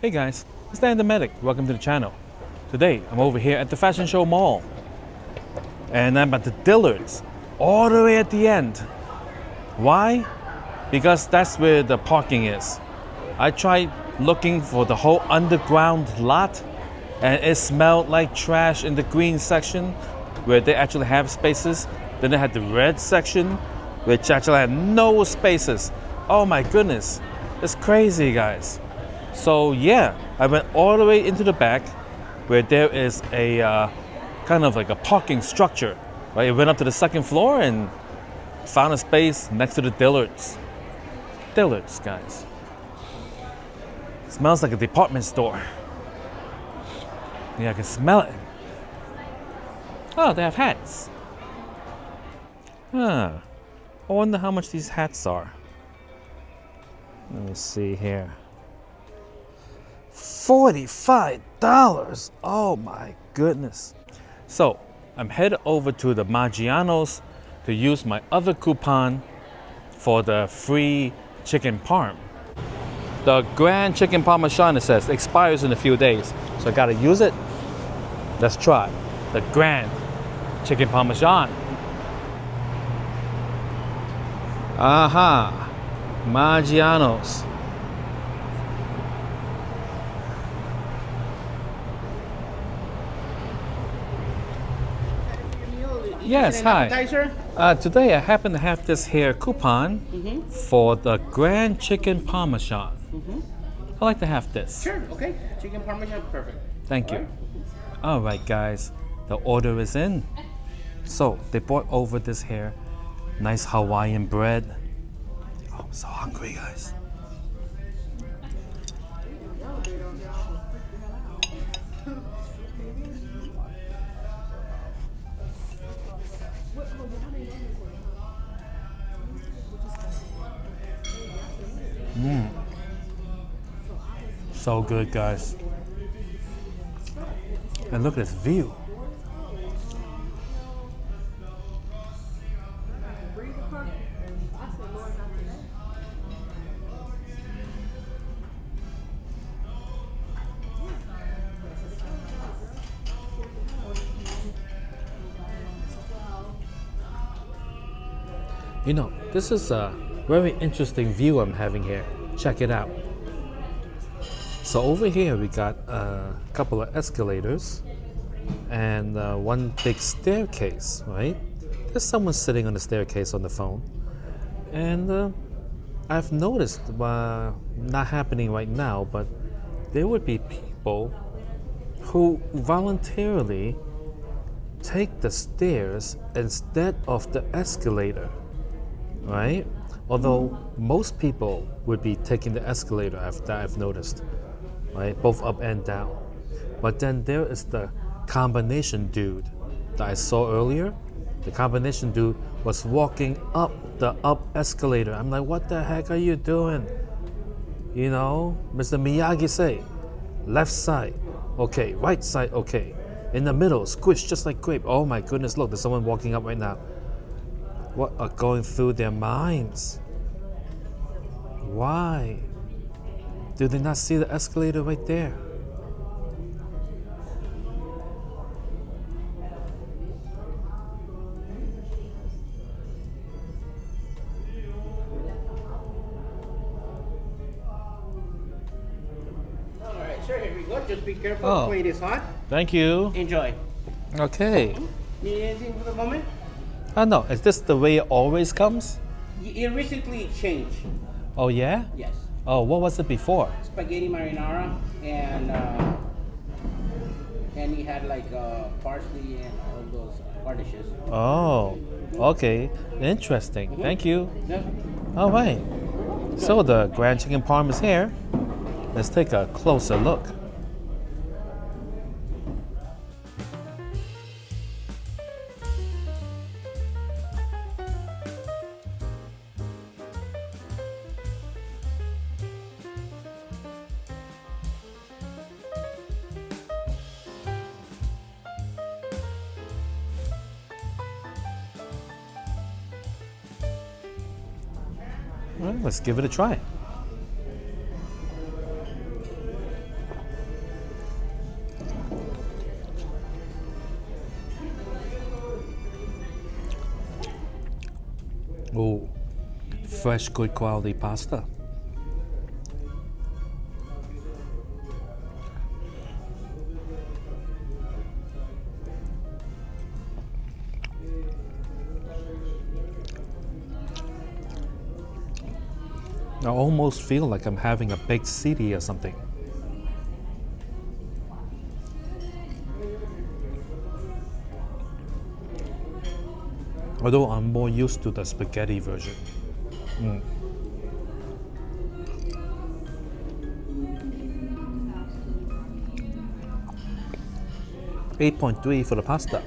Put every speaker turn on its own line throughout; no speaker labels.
Hey guys, it's Dan the Medic. Welcome to the channel. Today, I'm over here at the Fashion Show Mall. And I'm at the Dillard's, all the way at the end. Why? Because that's where the parking is. I tried looking for the whole underground lot, and it smelled like trash in the green section, where they actually have spaces. Then they had the red section, which actually had no spaces. Oh my goodness, it's crazy, guys. So yeah, I went all the way into the back where there is a kind of like a parking structure. Right? I went up to the second floor and found a space next to the Dillard's. Dillard's, guys. Smells like a department store. Yeah, I can smell it. Oh, they have hats. Huh. I wonder how much these hats are. Let me see here. $45. Oh my goodness. So I'm headed over to the Maggiano's to use my other coupon for the free chicken parm. The Grand Chicken Parmesan, it says, expires in a few days. So I gotta use it. Let's try the Grand Chicken Parmesan. Aha, Maggiano's. Yes, hi. Today I happen to have this here coupon for the Grand Chicken Parmesan. I'd like to have this.
Sure, okay. Chicken Parmesan, perfect.
Thank you. All right, guys, the order is in. So they brought over this here nice Hawaiian bread. Oh, I'm so hungry, guys. So good, guys. And look at this view. You know, this is a very interesting view I'm having here. Check it out. So over here we got a couple of escalators and one big staircase, right? There's someone sitting on the staircase on the phone. And I've noticed, not happening right now, but there would be people who voluntarily take the stairs instead of the escalator, right? Although most people would be taking the escalator, I've noticed. Right, both up and down. But then there is the combination dude that I saw earlier. The combination dude was walking up the up escalator. I'm like, what the heck are you doing? You know, Mr. Miyagi say, left side, okay, right side, okay. In the middle, squish just like grape. Oh my goodness, look, there's someone walking up right now. What are going through their minds? Why? Do they not see the escalator right there?
All right, sure, here we go. Just be careful.
Oh.
Plate is hot.
Thank you.
Enjoy.
Okay.
Need anything for the moment?
No, is this the way it always comes?
It recently changed.
Oh yeah?
Yes.
Oh, what was it before?
Spaghetti marinara and he had like parsley and all those garnishes.
Oh, okay. Interesting. Thank you.
Yeah.
All right. So the Grand Chicken Parm is here. Let's take a closer look. Well, let's give it a try. Oh, fresh, good quality pasta. I almost feel like I'm having a baked ziti or something. Although I'm more used to the spaghetti version. 8.3 for the pasta.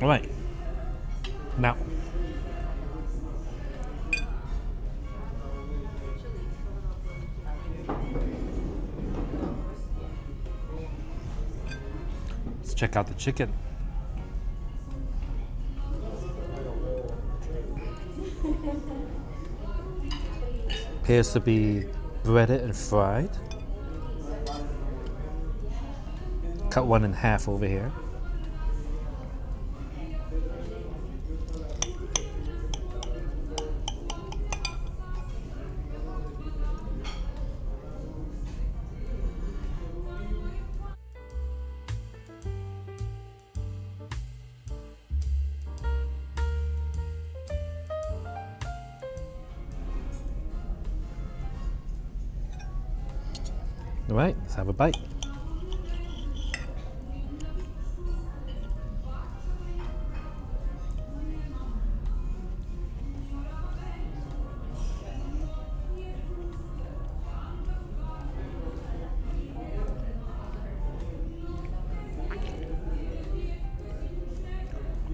All right. Now, let's check out the chicken. Appears to be breaded and fried. Cut one in half over here. All right, let's have a bite.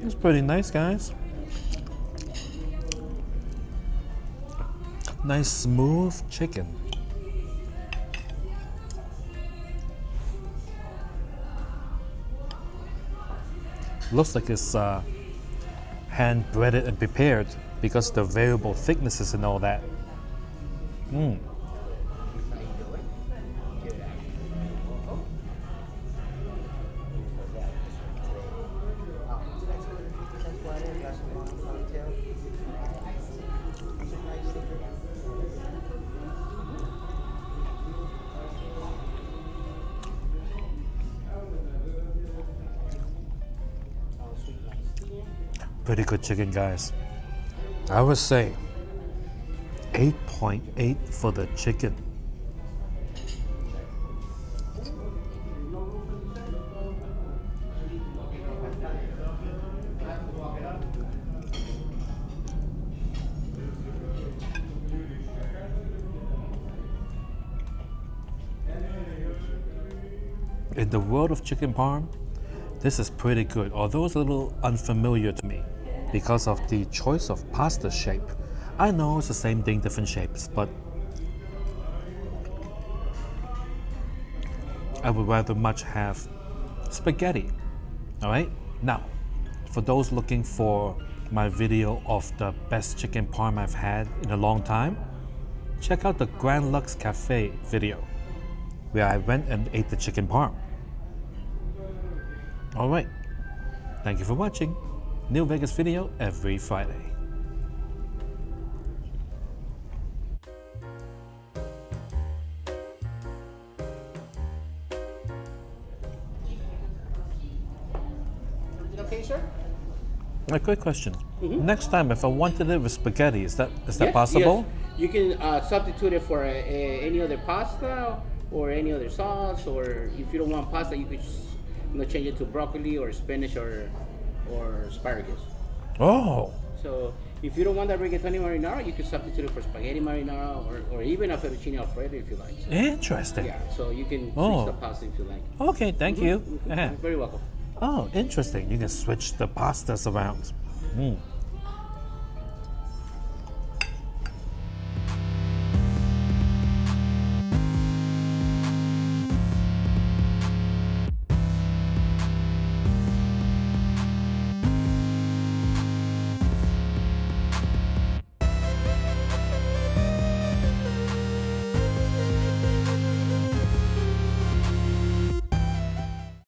It's pretty nice, guys. Nice smooth chicken. Looks like it's hand breaded and prepared because the variable thicknesses and all that. Pretty good chicken, guys. I would say 8.8 for the chicken. In the world of chicken parm, this is pretty good, although it's a little unfamiliar to me because of the choice of pasta shape. I know it's the same thing, different shapes, but I would rather much have spaghetti. All right, now for those looking for my video of the best chicken parm I've had in a long time, check out the Grand Lux Cafe video where I went and ate the chicken parm. All right, thank you for watching. New Vegas video every Friday.
Okay, sir?
A quick question. Next time, if I wanted it with spaghetti, is that possible?
Yes. You can substitute it for any other pasta or any other sauce, or if you don't want pasta, you could change it to broccoli or spinach or asparagus.
Oh,
So if you don't want that rigatoni marinara, you can substitute it for spaghetti marinara or even a fettuccine alfredo if you like. So,
interesting.
yeah, so you can switch the pasta if you like.
Okay, thank you.
You're very welcome.
Oh, interesting. You can switch the pastas around.